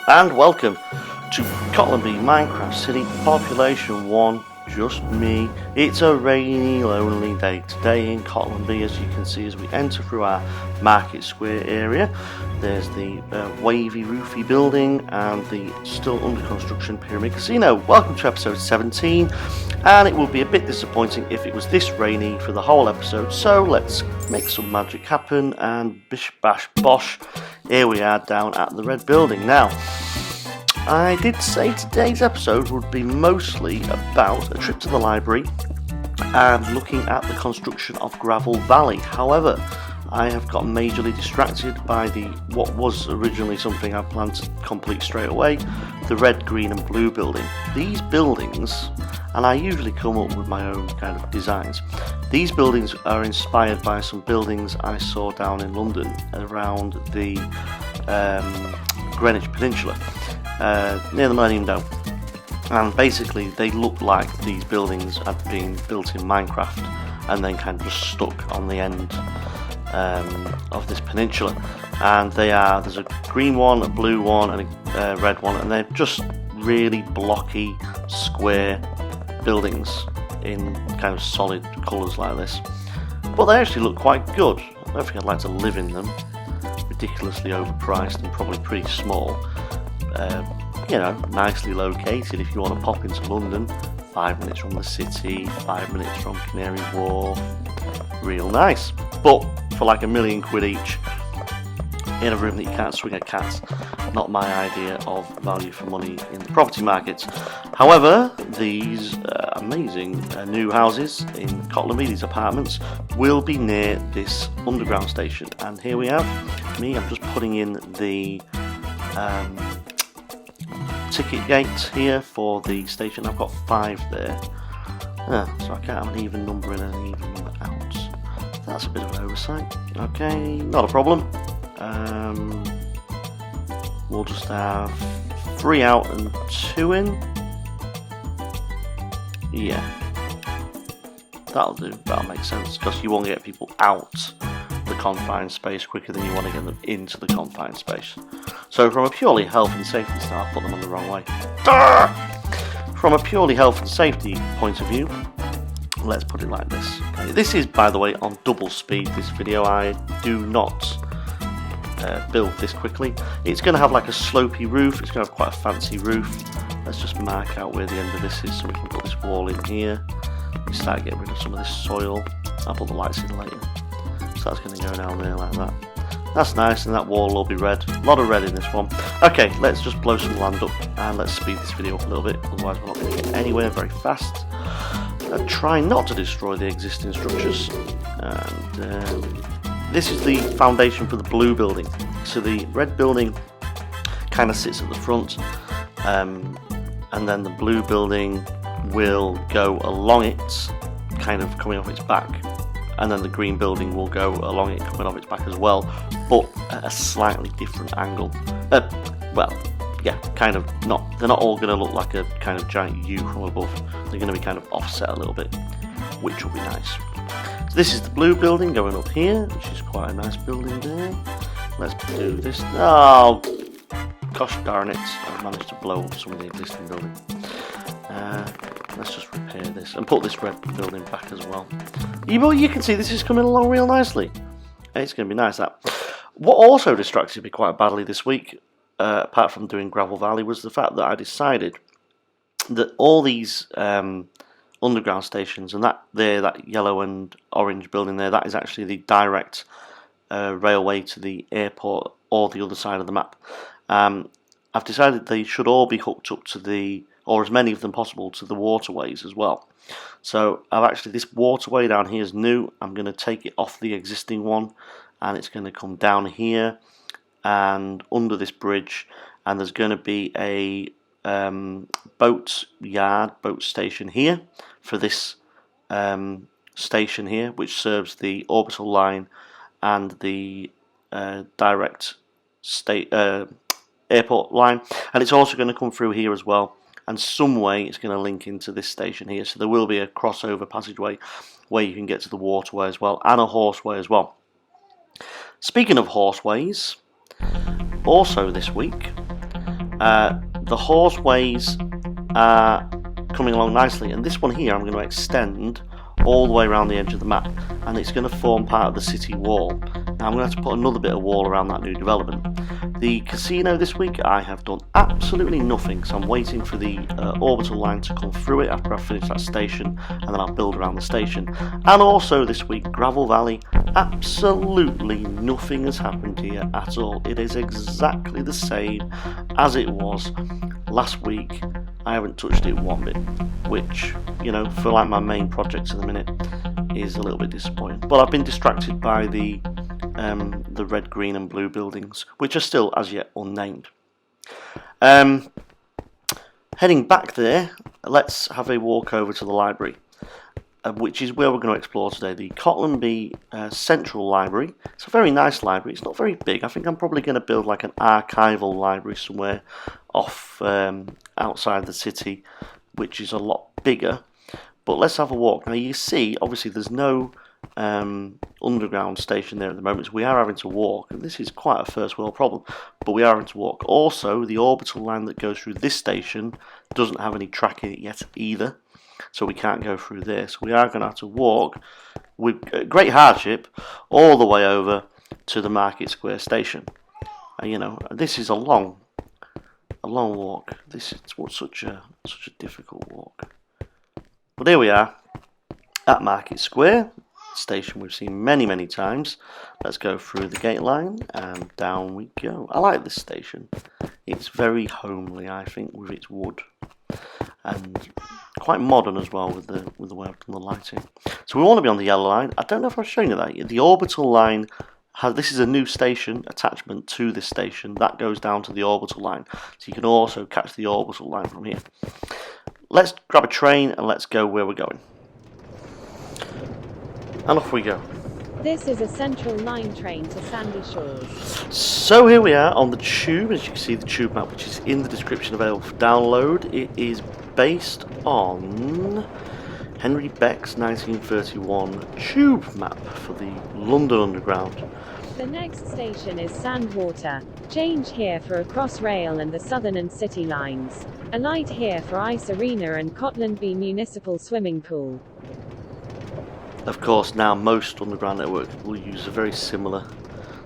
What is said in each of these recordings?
and welcome to Cottlandby Minecraft City, population 1, just me. It's a rainy, lonely day today in Cottlandby, as you can see as we enter through our market square area. There's the wavy roofy building and the still under construction Pyramid Casino. Welcome to episode 17, and it would be a bit disappointing if it was this rainy for the whole episode, so let's make some magic happen and bish bash bosh. Here we are down at the red building. Now, I did say today's episode would be mostly about a trip to the library and looking at the construction of Gravel Valley. However, I have got majorly distracted by what was originally something I planned to complete straight away, the red, green and blue building. These buildings, and I usually come up with my own kind of designs, these buildings are inspired by some buildings I saw down in London around the Greenwich Peninsula, near the Millennium Dome. And basically they look like these buildings had been built in Minecraft and then kind of just stuck on the end of this peninsula. And there's a green one, a blue one and a red one, and they're just really blocky square buildings in kind of solid colours like this, but they actually look quite good. I don't think I'd like to live in them. Ridiculously overpriced and probably pretty small. Nicely located if you want to pop into London, 5 minutes from the city, 5 minutes from Canary Wharf, real nice. But for like £1 million each in a room that you can't swing a cat, not my idea of value for money in the property markets. However, these amazing new houses in Cottlandby, these apartments, will be near this underground station. And here we have me, I'm just putting in the ticket gate here for the station. I've got 5 there, so I can't have an even number in and an even number out. That's a bit of an oversight. Okay, not a problem. We'll just have 3 out and 2 in. Yeah, that'll do. That'll make sense, because you want to get people out the confined space quicker than you want to get them into the confined space. So from a purely health and safety start, I'll put them on the wrong way. From a purely health and safety point of view, let's put it like this. Okay, this is, by the way, on double speed, this video. I do not build this quickly. It's going to have like a slopey roof. It's going to have quite a fancy roof. Let's just mark out where the end of this is so we can put this wall in here. We start getting rid of some of this soil. I'll put the lights in later. So that's going to go down there like that. That's nice, and that wall will be red. A lot of red in this one. Okay, let's just blow some land up and let's speed this video up a little bit, otherwise we're not going to get anywhere very fast. Try not to destroy the existing structures. And this is the foundation for the blue building. So the red building kind of sits at the front, and then the blue building will go along it, kind of coming off its back, and then the green building will go along it, coming off its back as well, but at a slightly different angle. Kind of not. They're not all going to look like a kind of giant U from above. They're going to be kind of offset a little bit, which will be nice. So this is the blue building going up here, which is quite a nice building there. Let's do this. Oh, gosh darn it! I've managed to blow up some of the existing building. Let's just repair this and put this red building back as well. You can see this is coming along real nicely. It's going to be nice. That. What also distracted me quite badly this week, apart from doing Gravel Valley, was the fact that I decided that all these underground stations and that yellow and orange building there, that is actually the direct railway to the airport or the other side of the map. I've decided they should all be hooked up to or as many of them possible, to the waterways as well. So this waterway down here is new. I'm going to take it off the existing one, and it's going to come down here and under this bridge, and there's going to be a boat station here for this station here, which serves the orbital line and the direct airport line, and it's also going to come through here as well, and some way it's going to link into this station here, so there will be a crossover passageway where you can get to the waterway as well, and a horseway as well. Speaking of horseways, also this week The horseways are coming along nicely, and this one here I'm going to extend all the way around the edge of the map, and it's going to form part of the city wall. Now I'm going to have to put another bit of wall around that new development. The casino this week I have done absolutely nothing, so I'm waiting for the orbital line to come through it after I've finished that station, and then I'll build around the station. And also this week, Gravel Valley, absolutely nothing has happened here at all. It is exactly the same as it was last week. I haven't touched it one bit, which, you know, for like my main projects at the minute is a little bit disappointing. But I've been distracted by the red, green and blue buildings, which are still as yet unnamed. Heading back there, let's have a walk over to the library, which is where we're going to explore today, the Cottlandby Central Library. It's a very nice library. It's not very big. I think I'm probably going to build like an archival library somewhere off outside the city, which is a lot bigger. But let's have a walk. Now you see, obviously there's no underground station there at the moment, so we are having to walk, and this is quite a first world problem, but we are having to walk. Also, the orbital line that goes through this station doesn't have any track in it yet either, so we can't go through there. So we are going to have to walk with great hardship all the way over to the Market Square station. You know, this is a long walk. This is such a difficult walk. But here we are at Market Square, station we've seen many times. Let's go through the gate line and down we go. I like this station. It's very homely, I think, with its wood, and quite modern as well with the way I've done the lighting. So we want to be on the yellow line. I don't know if I've shown you that. The orbital line this is a new station attachment to this station that goes down to the orbital line, so you can also catch the orbital line from here. Let's grab a train and let's go where we're going. And off we go. This is a Central Line train to Sandy Shores. So here we are on the tube. As you can see, the tube map, which is in the description available for download. It is based on Henry Beck's 1931 tube map for the London Underground. The next station is Sandwater. Change here for a Crossrail and the Southern and City lines. Alight here for Ice Arena and Cottlandby Municipal Swimming Pool. Of course, now most underground networks will use a very similar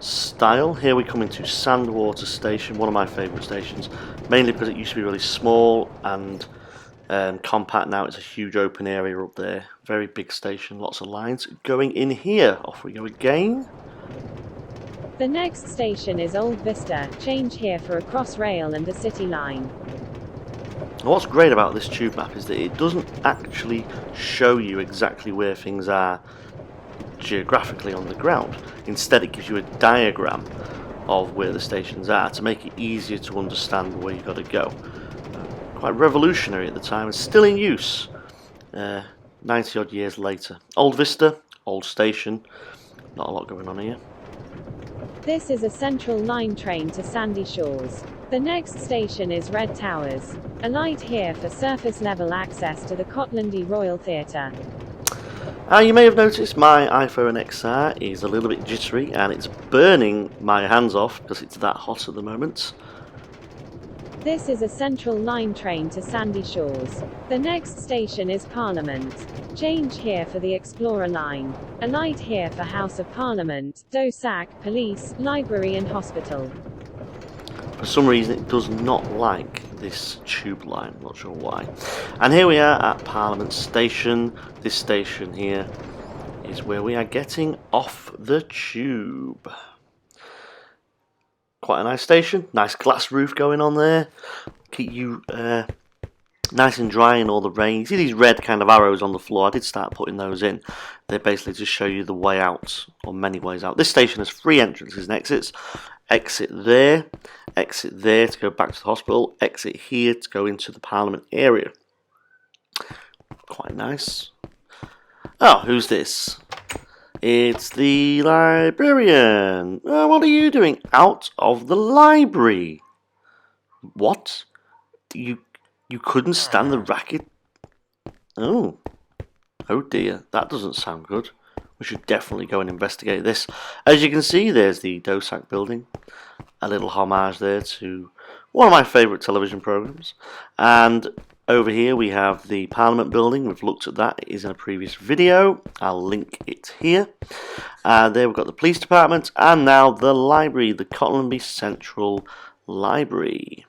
style. Here we come into Sandwater Station, one of my favourite stations, mainly because it used to be really small and compact. Now it's a huge open area up there. Very big station, lots of lines going in here. Off we go again. The next station is Old Vista. Change here for a Crossrail and the City line. What's great about this tube map is that it doesn't actually show you exactly where things are geographically on the ground. Instead, it gives you a diagram of where the stations are to make it easier to understand where you've got to go. Quite revolutionary at the time, and still in use 90 odd years later. Old Vista, old station, not a lot going on here. This is a Central Line train to Sandy Shores. The next station is Red Towers. Alight here for surface level access to the Cottlandby Royal Theatre. You may have noticed my iPhone XR is a little bit jittery and it's burning my hands off because it's that hot at the moment. This is a Central Line train to Sandy Shores. The next station is Parliament. Change here for the Explorer line. Alight here for House of Parliament, Dosac, Police, Library and Hospital. For some reason it does not like this tube line, not sure why. And here we are at Parliament Station. This station here is where we are getting off the tube. Quite a nice station, nice glass roof going on there. Keep you nice and dry in all the rain. You see these red kind of arrows on the floor? I did start putting those in. They basically just show you the way out, or many ways out. This station has 3 entrances and exits. Exit there to go back to the hospital, exit here to go into the Parliament area. Quite nice. Oh, who's this? It's the librarian. Oh, what are you doing out of the library? What? You couldn't stand the racket? Oh dear, that doesn't sound good. We should definitely go and investigate this. As you can see, there's the Dosac building. A little homage there to one of my favourite television programmes. And over here we have the Parliament building. We've looked at that. It is in a previous video. I'll link it here. There we've got the police department, and now the library, the Cottlandby Central Library.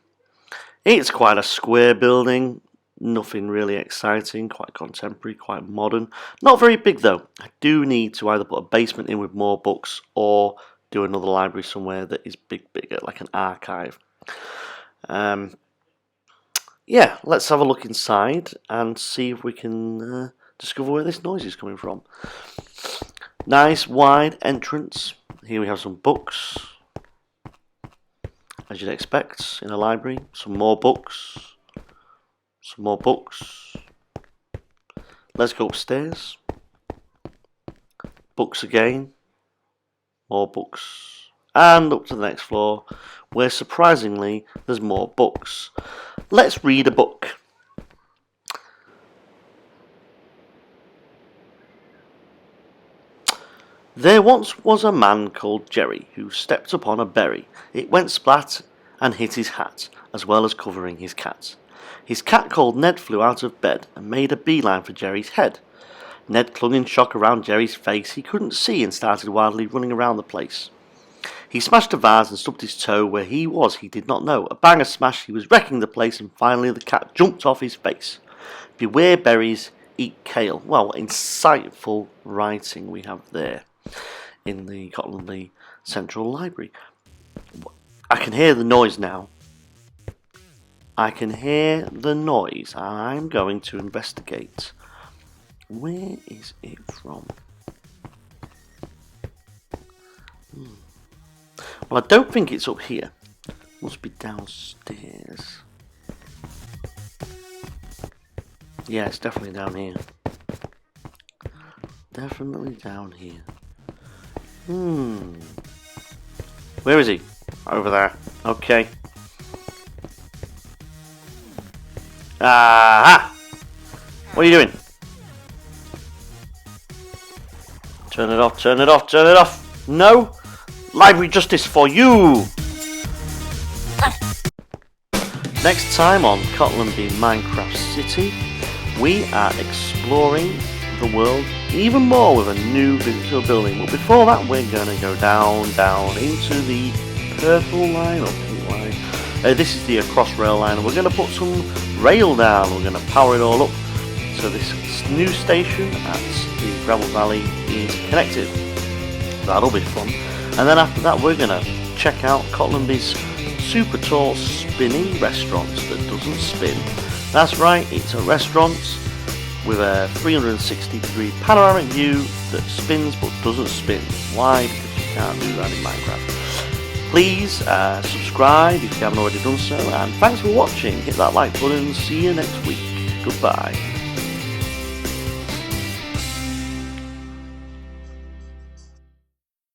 It's quite a square building. Nothing really exciting, quite contemporary, quite modern. Not very big though. I do need to either put a basement in with more books or do another library somewhere that is bigger, like an archive. Yeah, let's have a look inside and see if we can discover where this noise is coming from. Nice wide entrance. Here we have some books, as you'd expect in a library. Some more books. Some more books. Let's go upstairs. Books again. More books. And up to the next floor, where surprisingly there's more books. Let's read a book. There once was a man called Jerry who stepped upon a berry. It went splat and hit his hat, as well as covering his cat. His cat called Ned flew out of bed and made a beeline for Jerry's head. Ned clung in shock around Jerry's face. He couldn't see and started wildly running around the place. He smashed a vase and stubbed his toe. Where he was, he did not know. A bang, a smash, he was wrecking the place, and finally the cat jumped off his face. Beware berries, eat kale. Well, insightful writing we have there in the Cottlandby Central Library. I can hear the noise now. I can hear the noise, and I'm going to investigate. Where is it from? Well, I don't think it's up here. It must be downstairs. Yeah, it's definitely down here. Definitely down here. Where is he? Over there. Okay. Aha! What are you doing? Turn it off, turn it off, turn it off! No! Library justice for you! Next time on Cottlandby Minecraft City, we are exploring the world even more with a new visitor building. But before that, we're going to go down into the purple line or pink line. This is the Crossrail line, and we're going to put some rail down. We're going to power it all up so this new station at the Gravel Valley is connected. That'll be fun. And then after that, we're going to check out Cottlandby's super tall spinning restaurant that doesn't spin. That's right, it's a restaurant with a 360-degree panoramic view that spins but doesn't spin. Why? Because you can't do that in Minecraft. Please subscribe if you haven't already done so, and thanks for watching. Hit that like button. See you next week. Goodbye.